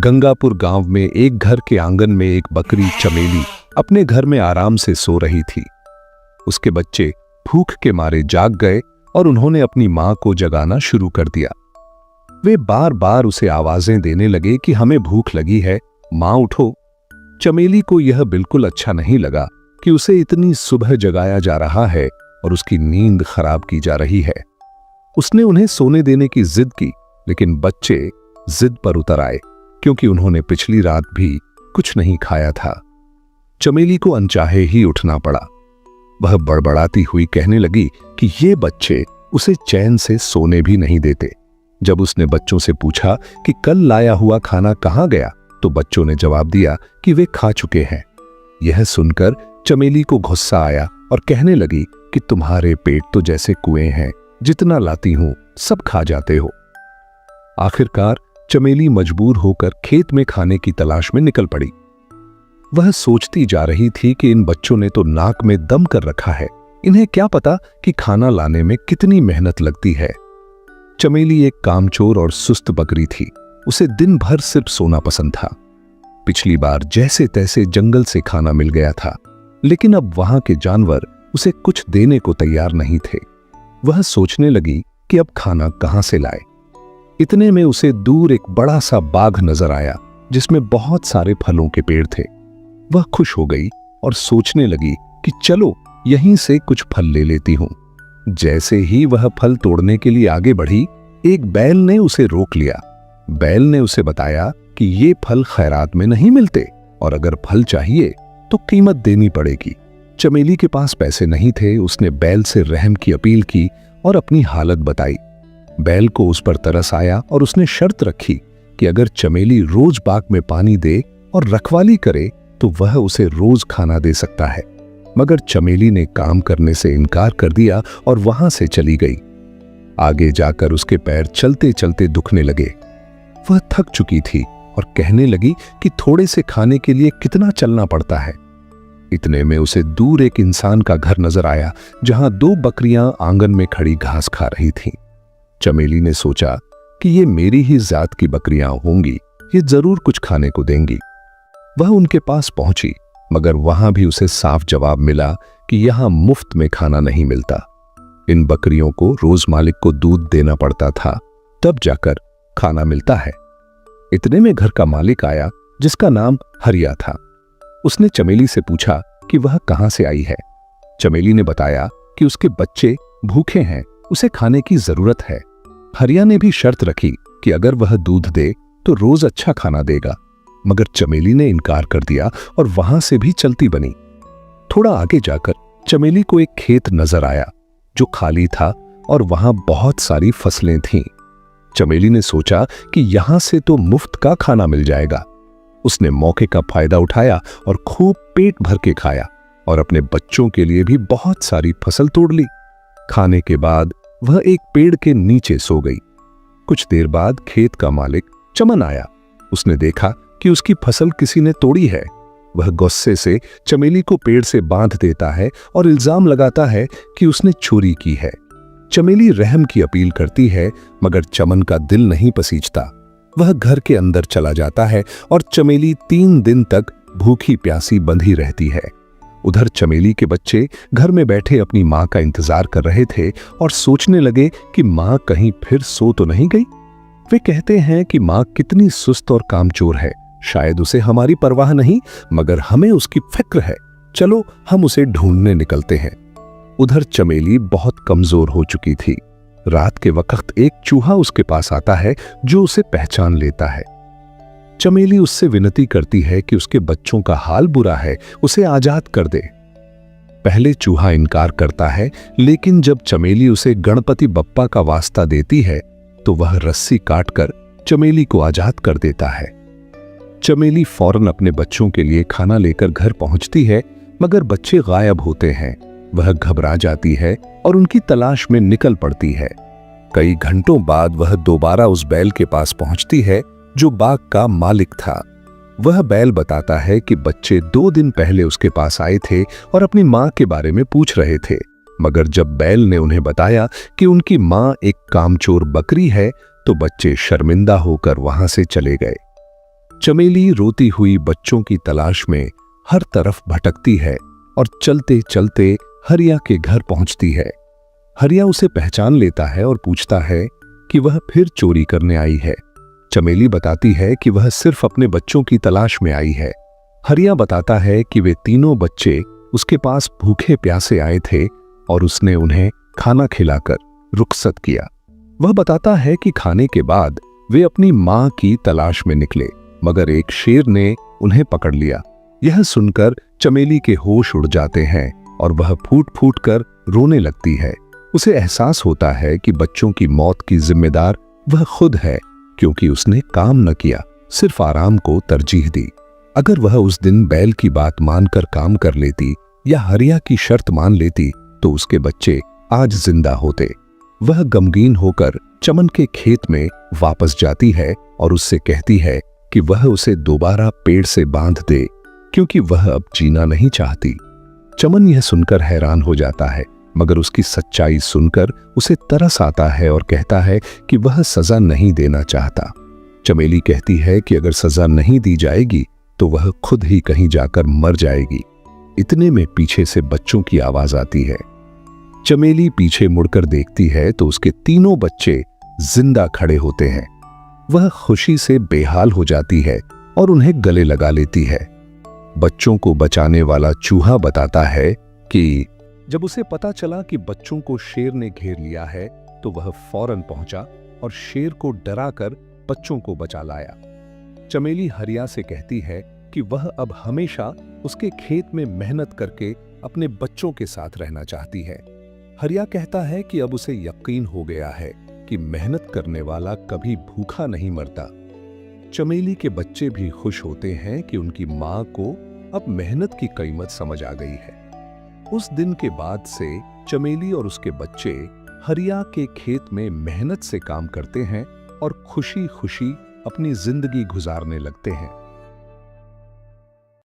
गंगापुर गांव में एक घर के आंगन में एक बकरी चमेली अपने घर में आराम से सो रही थी। उसके बच्चे भूख के मारे जाग गए और उन्होंने अपनी मां को जगाना शुरू कर दिया। वे बार बार उसे आवाजें देने लगे कि हमें भूख लगी है, मां उठो। चमेली को यह बिल्कुल अच्छा नहीं लगा कि उसे इतनी सुबह जगाया जा रहा है और उसकी नींद खराब की जा रही है। उसने उन्हें सोने देने की जिद की, लेकिन बच्चे जिद पर उतर आए क्योंकि उन्होंने पिछली रात भी कुछ नहीं खाया था। चमेली को अनचाहे ही उठना पड़ा। वह बड़बड़ाती हुई कहने लगी कि ये बच्चे उसे चैन से सोने भी नहीं देते। जब उसने बच्चों से पूछा कि कल लाया हुआ खाना कहां गया, तो बच्चों ने जवाब दिया कि वे खा चुके हैं। यह सुनकर चमेली को गुस्सा आया और कहने लगी कि तुम्हारे पेट तो जैसे कुएं हैं, जितना लाती हूं सब खा जाते हो। आखिरकार चमेली मजबूर होकर खेत में खाने की तलाश में निकल पड़ी। वह सोचती जा रही थी कि इन बच्चों ने तो नाक में दम कर रखा है, इन्हें क्या पता कि खाना लाने में कितनी मेहनत लगती है। चमेली एक कामचोर और सुस्त बकरी थी। उसे दिन भर सिर्फ सोना पसंद था। पिछली बार जैसे तैसे जंगल से खाना मिल गया था, लेकिन अब वहां के जानवर उसे कुछ देने को तैयार नहीं थे। वह सोचने लगी कि अब खाना कहां से लाए। इतने में उसे दूर एक बड़ा सा बाग नजर आया जिसमें बहुत सारे फलों के पेड़ थे। वह खुश हो गई और सोचने लगी कि चलो यहीं से कुछ फल ले लेती हूं। जैसे ही वह फल तोड़ने के लिए आगे बढ़ी, एक बैल ने उसे रोक लिया। बैल ने उसे बताया कि ये फल खैरात में नहीं मिलते और अगर फल चाहिए तो कीमत देनी पड़ेगी। चमेली के पास पैसे नहीं थे। उसने बैल से रहम की अपील की और अपनी हालत बताई। बैल को उस पर तरस आया और उसने शर्त रखी कि अगर चमेली रोज बाग में पानी दे और रखवाली करे तो वह उसे रोज खाना दे सकता है। मगर चमेली ने काम करने से इनकार कर दिया और वहां से चली गई। आगे जाकर उसके पैर चलते चलते दुखने लगे। वह थक चुकी थी और कहने लगी कि थोड़े से खाने के लिए कितना चलना पड़ता है। इतने में उसे दूर एक इंसान का घर नजर आया जहां दो बकरियां आंगन में खड़ी घास खा रही थीं। चमेली ने सोचा कि ये मेरी ही जात की बकरियां होंगी, ये जरूर कुछ खाने को देंगी। वह उनके पास पहुंची, मगर वहां भी उसे साफ जवाब मिला कि यहां मुफ्त में खाना नहीं मिलता। इन बकरियों को रोज मालिक को दूध देना पड़ता था, तब जाकर खाना मिलता है। इतने में घर का मालिक आया जिसका नाम हरिया था। उसने चमेली से पूछा कि वह कहां से आई है। चमेली ने बताया कि उसके बच्चे भूखे हैं, उसे खाने की जरूरत है। हरिया ने भी शर्त रखी कि अगर वह दूध दे तो रोज अच्छा खाना देगा, मगर चमेली ने इनकार कर दिया और वहां से भी चलती बनी। थोड़ा आगे जाकर चमेली को एक खेत नजर आया जो खाली था और वहां बहुत सारी फसलें थीं। चमेली ने सोचा कि यहां से तो मुफ्त का खाना मिल जाएगा। उसने मौके का फायदा उठाया और खूब पेट भर के खाया और अपने बच्चों के लिए भी बहुत सारी फसल तोड़ ली। खाने के बाद वह एक पेड़ के नीचे सो गई। कुछ देर बाद खेत का मालिक चमन आया। उसने देखा कि उसकी फसल किसी ने तोड़ी है। वह गुस्से से चमेली को पेड़ से बांध देता है और इल्जाम लगाता है कि उसने चोरी की है। चमेली रहम की अपील करती है, मगर चमन का दिल नहीं पसीजता। वह घर के अंदर चला जाता है और चमेली 3 दिन तक भूखी प्यासी बंधी रहती है। उधर चमेली के बच्चे घर में बैठे अपनी मां का इंतजार कर रहे थे और सोचने लगे कि मां कहीं फिर सो तो नहीं गई। वे कहते हैं कि मां कितनी सुस्त और कामचोर है, शायद उसे हमारी परवाह नहीं, मगर हमें उसकी फिक्र है। चलो हम उसे ढूंढने निकलते हैं। उधर चमेली बहुत कमजोर हो चुकी थी। रात के वक्त एक चूहा उसके पास आता है जो उसे पहचान लेता है। चमेली उससे विनती करती है कि उसके बच्चों का हाल बुरा है, उसे आजाद कर दे। पहले चूहा इनकार करता है, लेकिन जब चमेली उसे गणपति बप्पा का वास्ता देती है तो वह रस्सी काटकर चमेली को आजाद कर देता है। चमेली फौरन अपने बच्चों के लिए खाना लेकर घर पहुंचती है, मगर बच्चे गायब होते हैं। वह घबरा जाती है और उनकी तलाश में निकल पड़ती है। कई घंटों बाद वह दोबारा उस बैल के पास पहुंचती है जो बाग का मालिक था। वह बैल बताता है कि बच्चे 2 दिन पहले उसके पास आए थे और अपनी मां के बारे में पूछ रहे थे, मगर जब बैल ने उन्हें बताया कि उनकी मां एक कामचोर बकरी है तो बच्चे शर्मिंदा होकर वहां से चले गए। चमेली रोती हुई बच्चों की तलाश में हर तरफ भटकती है और चलते चलते हरिया के घर पहुंचती है। हरिया उसे पहचान लेता है और पूछता है कि वह फिर चोरी करने आई है। चमेली बताती है कि वह सिर्फ अपने बच्चों की तलाश में आई है। हरिया बताता है कि वे तीनों बच्चे उसके पास भूखे प्यासे आए थे और उसने उन्हें खाना खिलाकर रुखसत किया। वह बताता है कि खाने के बाद वे अपनी मां की तलाश में निकले, मगर एक शेर ने उन्हें पकड़ लिया। यह सुनकर चमेली के होश उड़ जाते हैं और वह फूट फूट कर रोने लगती है। उसे एहसास होता है कि बच्चों की मौत की जिम्मेदार वह खुद है, क्योंकि उसने काम न किया, सिर्फ आराम को तरजीह दी। अगर वह उस दिन बैल की बात मानकर काम कर लेती या हरिया की शर्त मान लेती तो उसके बच्चे आज जिंदा होते। वह गमगीन होकर चमन के खेत में वापस जाती है और उससे कहती है कि वह उसे दोबारा पेड़ से बांध दे, क्योंकि वह अब जीना नहीं चाहती। चमन यह सुनकर हैरान हो जाता है, मगर उसकी सच्चाई सुनकर उसे तरस आता है और कहता है कि वह सजा नहीं देना चाहता। चमेली कहती है कि अगर सजा नहीं दी जाएगी तो वह खुद ही कहीं जाकर मर जाएगी। इतने में पीछे से बच्चों की आवाज आती है। चमेली पीछे मुड़कर देखती है तो उसके तीनों बच्चे जिंदा खड़े होते हैं। वह खुशी से बेहाल हो जाती है और उन्हें गले लगा लेती है। बच्चों को बचाने वाला चूहा बताता है कि जब उसे पता चला कि बच्चों को शेर ने घेर लिया है तो वह फौरन पहुंचा और शेर को डराकर बच्चों को बचा लाया। चमेली हरिया से कहती है कि वह अब हमेशा उसके खेत में मेहनत करके अपने बच्चों के साथ रहना चाहती है। हरिया कहता है कि अब उसे यकीन हो गया है कि मेहनत करने वाला कभी भूखा नहीं मरता। चमेली के बच्चे भी खुश होते हैं कि उनकी मां को अब मेहनत की कीमत समझ आ गई है। उस दिन के बाद से चमेली और उसके बच्चे हरिया के खेत में मेहनत से काम करते हैं और खुशी खुशी अपनी जिंदगी गुजारने लगते हैं।